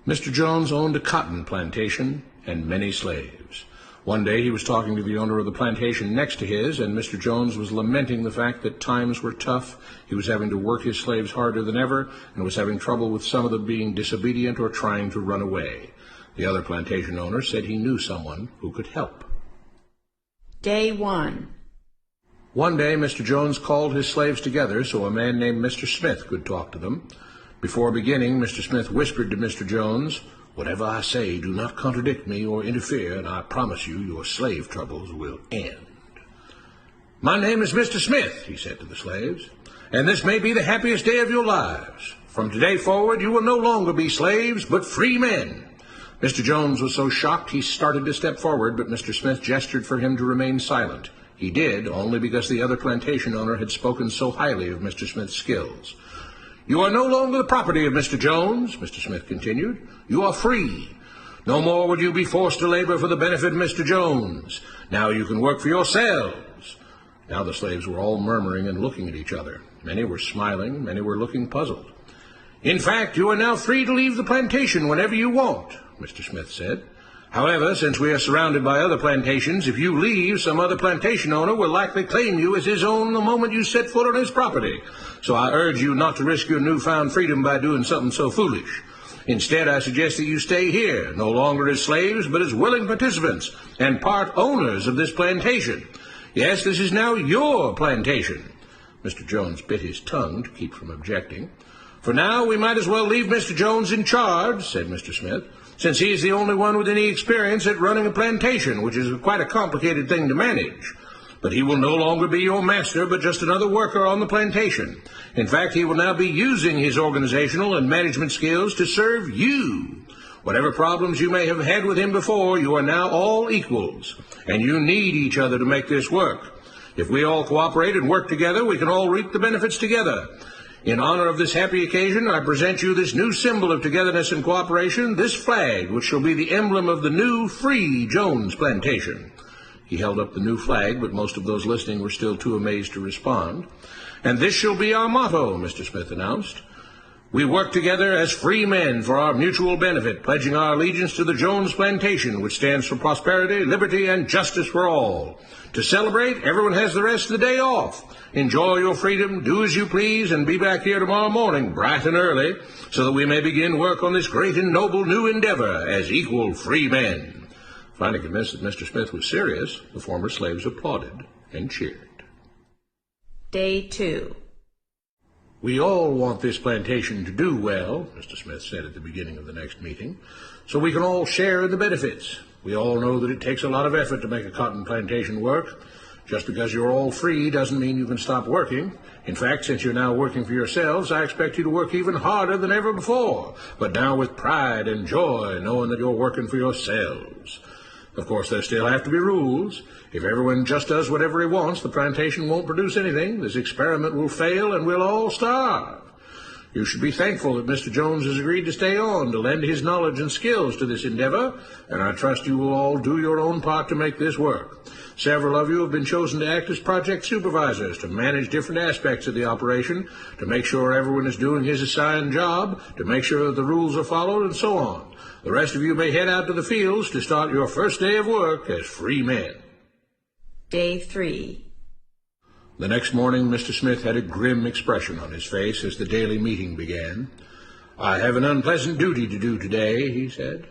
Mr. Jones owned a cotton plantation and many slaves. One day he was talking to the owner of the plantation next to his, and Mr. Jones was lamenting the fact that times were tough. He was having to work his slaves harder than ever, and was having trouble with some of them being disobedient or trying to run away. The other plantation owner said he knew someone who could help. Day 1. One day Mr. Jones called his slaves together so a man named Mr. Smith could talk to them. Before beginning, Mr. Smith whispered to Mr. Jones, "Whatever I say, do not contradict me or interfere, and I promise you your slave troubles will end." "My name is Mr. Smith," he said to the slaves, "and this may be the happiest day of your lives. From today forward you will no longer be slaves, but free men." Mr. Jones was so shocked he started to step forward, but Mr. Smith gestured for him to remain silent. He did, only because the other plantation owner had spoken so highly of Mr. Smith's skills. "You are no longer the property of Mr. Jones," Mr. Smith continued. "You are free. No more would you be forced to labor for the benefit of Mr. Jones. Now you can work for yourselves." Now the slaves were all murmuring and looking at each other. Many were smiling, many were looking puzzled. "In fact, you are now free to leave the plantation whenever you want," Mr. Smith said. "However, since we are surrounded by other plantations, if you leave, some other plantation owner will likely claim you as his own the moment you set foot on his property. So I urge you not to risk your newfound freedom by doing something so foolish. Instead, I suggest that you stay here, no longer as slaves, but as willing participants and part owners of this plantation. Yes, this is now your plantation." Mr. Jones bit his tongue to keep from objecting. "For now, we might as well leave Mr. Jones in charge," said Mr. Smith, "since he is the only one with any experience at running a plantation, which is quite a complicated thing to manage. But he will no longer be your master, but just another worker on the plantation. In fact, he will now be using his organizational and management skills to serve you. Whatever problems you may have had with him before, you are now all equals, and you need each other to make this work. If we all cooperate and work together, we can all reap the benefits together. In honor of this happy occasion, I present you this new symbol of togetherness and cooperation, this flag, which shall be the emblem of the new, free Jones Plantation." He held up the new flag, but most of those listening were still too amazed to respond. "And this shall be our motto," Mr. Smith announced. "We work together as free men for our mutual benefit, pledging our allegiance to the Jones Plantation, which stands for prosperity, liberty, and justice for all. To celebrate, everyone has the rest of the day off. Enjoy your freedom, do as you please, and be back here tomorrow morning, bright and early, so that we may begin work on this great and noble new endeavor as equal free men." Finally convinced that Mr. Smith was serious, the former slaves applauded and cheered. Day 2. "We all want this plantation to do well," Mr. Smith said at the beginning of the next meeting, "so we can all share in the benefits. We all know that it takes a lot of effort to make a cotton plantation work. Just because you're all free doesn't mean you can stop working. In fact, since you're now working for yourselves, I expect you to work even harder than ever before, but now with pride and joy, knowing that you're working for yourselves. Of course, there still have to be rules. If everyone just does whatever he wants, the plantation won't produce anything. This experiment will fail, and we'll all starve. You should be thankful that Mr. Jones has agreed to stay on, to lend his knowledge and skills to this endeavor, and I trust you will all do your own part to make this work. Several of you have been chosen to act as project supervisors, to manage different aspects of the operation, to make sure everyone is doing his assigned job, to make sure that the rules are followed, and so on. The rest of you may head out to the fields to start your first day of work as free men." Day 3. The next morning, Mr. Smith had a grim expression on his face as the daily meeting began. "I have an unpleasant duty to do today," he said.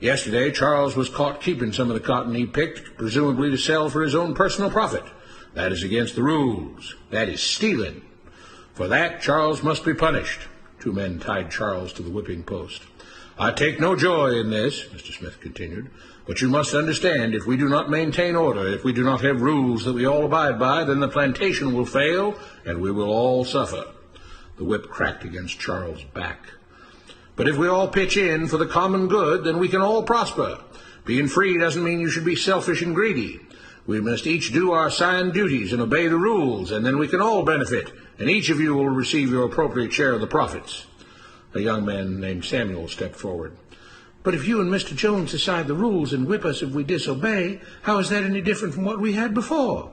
"Yesterday, Charles was caught keeping some of the cotton he picked, presumably to sell for his own personal profit. That is against the rules. That is stealing. For that, Charles must be punished." 2 men tied Charles to the whipping post. "I take no joy in this," Mr. Smith continued, "but you must understand, if we do not maintain order, if we do not have rules that we all abide by, then the plantation will fail, and we will all suffer." The whip cracked against Charles' back. "But if we all pitch in for the common good, then we can all prosper. Being free doesn't mean you should be selfish and greedy. We must each do our assigned duties and obey the rules, and then we can all benefit, and each of you will receive your appropriate share of the profits." A young man named Samuel stepped forward. "But if you and Mr. Jones decide the rules and whip us if we disobey, how is that any different from what we had before?"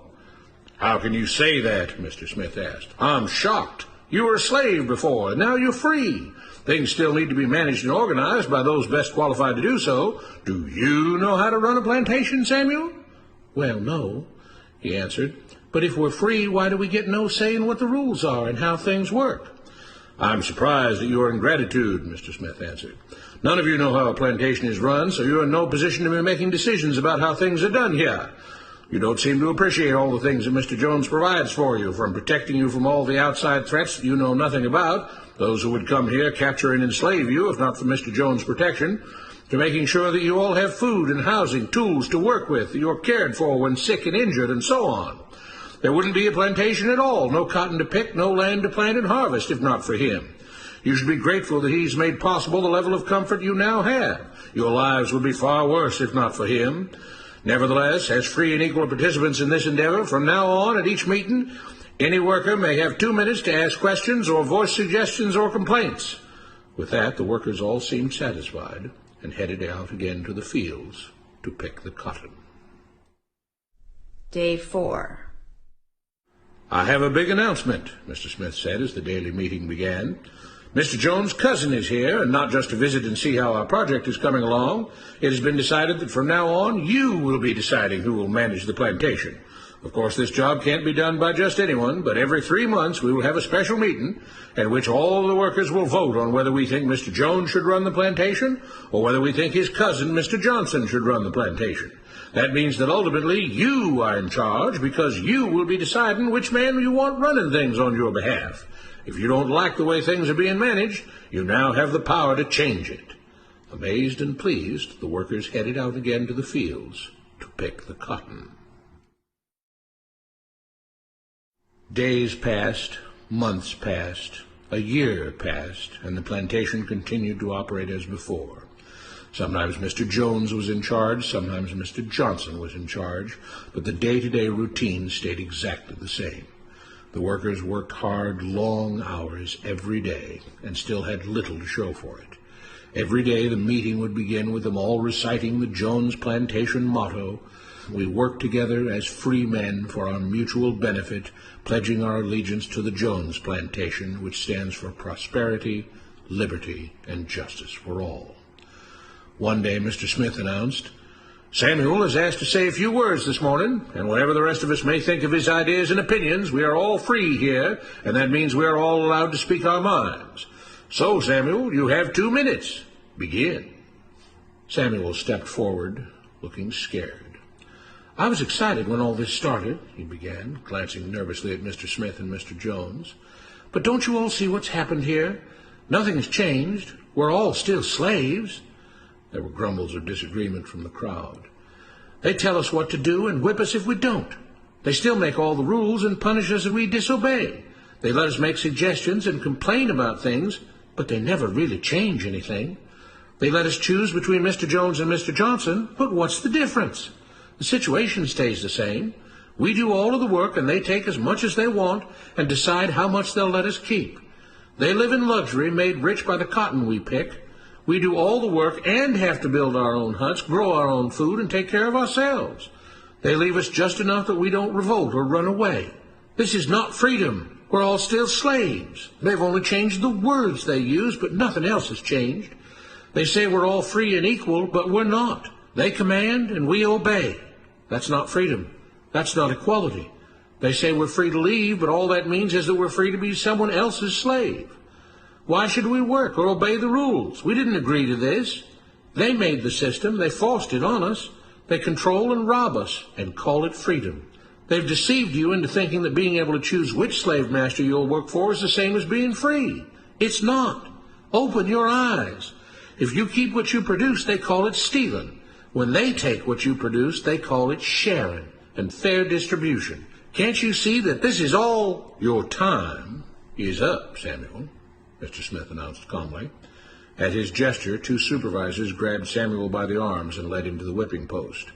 "How can you say that?" Mr. Smith asked. "I'm shocked. You were a slave before, and now you're free. Things still need to be managed and organized by those best qualified to do so. Do you know how to run a plantation, Samuel? Well, no, he answered. But if we're free, why do we get no say in what the rules are and how things work? I'm surprised at your ingratitude, Mr. Smith answered. None of you know how a plantation is run, so you're in no position to be making decisions about how things are done here. You don't seem to appreciate all the things that Mr. Jones provides for you, from protecting you from all the outside threats that you know nothing about, those who would come here, capture and enslave you, if not for Mr. Jones' protection, to making sure that you all have food and housing, tools to work with, that you're cared for when sick and injured, and so on. There wouldn't be a plantation at all, no cotton to pick, no land to plant and harvest, if not for him. You should be grateful that he's made possible the level of comfort you now have. Your lives would be far worse if not for him. Nevertheless, as free and equal participants in this endeavor, from now on at each meeting, any worker may have 2 minutes to ask questions or voice suggestions or complaints. With that, the workers all seemed satisfied and headed out again to the fields to pick the cotton. Day 4. I have a big announcement, Mr. Smith said as the daily meeting began. Mr. Jones' cousin is here, and not just to visit and see how our project is coming along. It has been decided that from now on, you will be deciding who will manage the plantation. Of course, this job can't be done by just anyone, but every 3 months we will have a special meeting at which all the workers will vote on whether we think Mr. Jones should run the plantation or whether we think his cousin, Mr. Johnson, should run the plantation. That means that ultimately you are in charge because you will be deciding which man you want running things on your behalf. If you don't like the way things are being managed, you now have the power to change it. Amazed and pleased, the workers headed out again to the fields to pick the cotton. Days passed, months passed, a year passed, and the plantation continued to operate as before. Sometimes Mr. Jones was in charge, sometimes Mr. Johnson was in charge, but the day-to-day routine stayed exactly the same. The workers worked hard, long hours every day, and still had little to show for it. Every day the meeting would begin with them all reciting the Jones Plantation motto, "We work together as free men for our mutual benefit, pledging our allegiance to the Jones Plantation, which stands for prosperity, liberty, and justice for all." One day Mr. Smith announced, "Samuel is asked to say a few words this morning, and whatever the rest of us may think of his ideas and opinions, we are all free here, and that means we are all allowed to speak our minds. So, Samuel, you have 2 minutes. Begin." Samuel stepped forward, looking scared. "I was excited when all this started," he began, glancing nervously at Mr. Smith and Mr. Jones. "But don't you all see what's happened here? Nothing has changed. We're all still slaves." There were grumbles of disagreement from the crowd. "They tell us what to do and whip us if we don't. They still make all the rules and punish us if we disobey. They let us make suggestions and complain about things, but they never really change anything. They let us choose between Mr. Jones and Mr. Johnson, but what's the difference? The situation stays the same. We do all of the work and they take as much as they want and decide how much they'll let us keep. They live in luxury, made rich by the cotton we pick. We do all the work and have to build our own huts, grow our own food, and take care of ourselves. They leave us just enough that we don't revolt or run away. This is not freedom. We're all still slaves. They've only changed the words they use, but nothing else has changed. They say we're all free and equal, but we're not. They command and we obey. That's not freedom. That's not equality. They say we're free to leave, but all that means is that we're free to be someone else's slave. Why should we work or obey the rules? We didn't agree to this. They made the system. They forced it on us. They control and rob us and call it freedom. They've deceived you into thinking that being able to choose which slave master you'll work for is the same as being free. It's not. Open your eyes. If you keep what you produce, they call it stealing. When they take what you produce, they call it sharing and fair distribution. Can't you see that this is all? Your time is up, Samuel, Mr. Smith announced calmly. At his gesture, 2 supervisors grabbed Samuel by the arms and led him to the whipping post.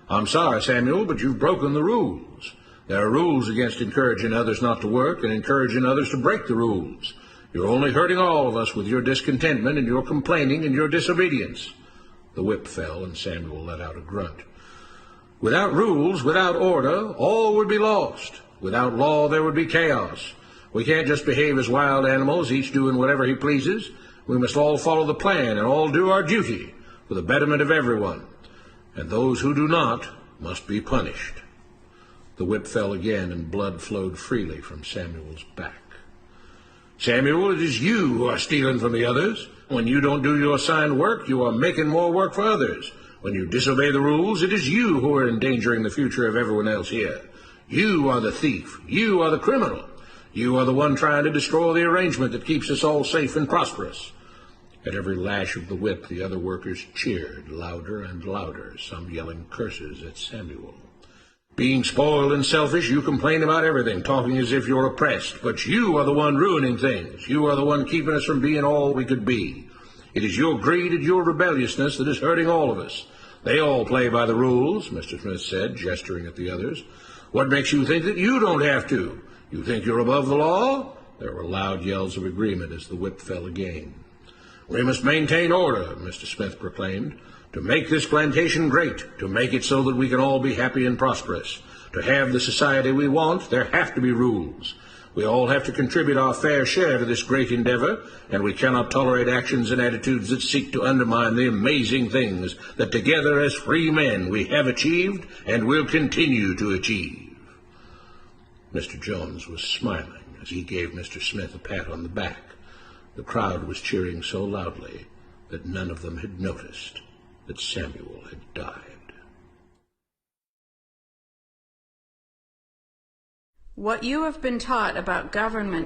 "I'm sorry, Samuel, but you've broken the rules. There are rules against encouraging others not to work and encouraging others to break the rules. You're only hurting all of us with your discontentment and your complaining and your disobedience." The whip fell, and Samuel let out a grunt. "Without rules, without order, all would be lost. Without law, there would be chaos. We can't just behave as wild animals, each doing whatever he pleases. We must all follow the plan and all do our duty for the betterment of everyone, and those who do not must be punished. The whip fell again, and blood flowed freely from Samuel's back. Samuel, it is you who are stealing from the others. When you don't do your assigned work, you are making more work for others. When you disobey the rules, it is you who are endangering the future of everyone else here. You are the thief. You are the criminal. You are the one trying to destroy the arrangement that keeps us all safe and prosperous. At every lash of the whip, the other workers cheered louder and louder, some yelling curses at Samuel. Being spoiled and selfish, you complain about everything, talking as if you're oppressed. But you are the one ruining things. You are the one keeping us from being all we could be. It is your greed and your rebelliousness that is hurting all of us. They all play by the rules, Mr. Smith said, gesturing at the others. What makes you think that you don't have to? You think you're above the law? There were loud yells of agreement as the whip fell again. We must maintain order, Mr. Smith proclaimed, to make this plantation great, to make it so that we can all be happy and prosperous. To have the society we want, there have to be rules. We all have to contribute our fair share to this great endeavor, and we cannot tolerate actions and attitudes that seek to undermine the amazing things that together as free men we have achieved and will continue to achieve. Mr. Jones was smiling as he gave Mr. Smith a pat on the back. The crowd was cheering so loudly that none of them had noticed that Samuel had died. What you have been taught about government